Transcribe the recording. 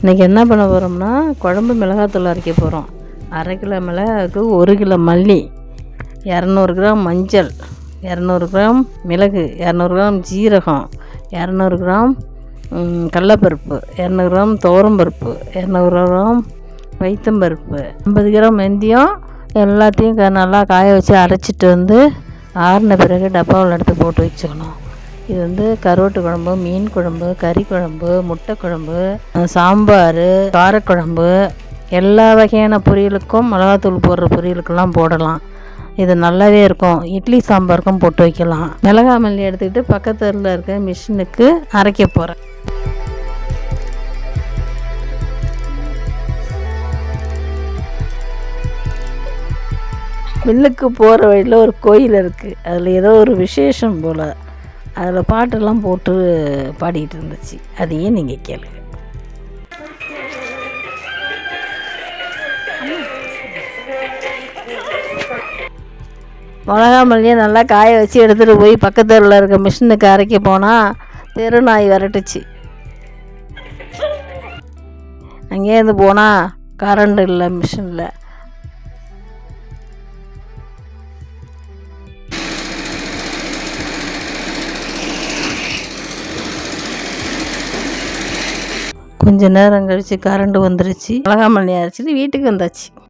இன்றைக்கி என்ன பண்ண போகிறோம்னா குழம்பு மிளகாத்தூள் அரைக்க போகிறோம். 1/2 கிலோ மிளகாவுக்கு 1 கிலோ மல்லி, 200 கிராம் மஞ்சள், 200 கிராம் மிளகு, 200 கிராம் ஜீரகம், 200 கிராம் கடலப்பருப்பு, 200 கிராம் துவரம்பருப்பு, 200 கிராம் பைத்தம்பருப்பு, 50 கிராம் வெந்தயம் எல்லாத்தையும் நல்லா காய வச்சு அரைச்சிட்டு ஆறின பிறகு டப்பாவில் எடுத்து போட்டு வச்சுக்கணும். இது கருவாட்டு குழம்பு, மீன் குழம்பு, கறி குழம்பு, முட்டை குழம்பு, சாம்பார், காரக்குழம்பு, எல்லா வகையான பொரியலுக்கும் மிளகாத்தூள் போடுற பொரியலுக்கெல்லாம் போடலாம். இது நல்லாவே இருக்கும். இட்லி சாம்பாருக்கும் போட்டு வைக்கலாம். மிளகா மல்லி எடுத்துக்கிட்டு பக்கத்தில் இருக்க மிஷினுக்கு அரைக்க போகிறேன். மில்லுக்கு போகிற வழியில் ஒரு கோயில் இருக்குது. அதில் ஏதோ ஒரு விசேஷம் போல். அதில் பாட்டெல்லாம் போட்டு பாடிக்கிட்டு இருந்துச்சு. அதையும் நீங்கள் கேளுங்க. மிளகா மல்லியை நல்லா காய வச்சு எடுத்துகிட்டு போய் பக்கத்தில் இருக்க மிஷினுக்கு அரைக்க போனால் தெரு நாய் விரட்டுச்சு. அங்கேருந்து போனால் கரண்ட் இல்லை மிஷினில். கொஞ்ச நேரம் கழித்து கரண்ட் வந்துருச்சு. மிளகா மல்லி அரைச்சிட்டு வீட்டுக்கு வந்தாச்சு.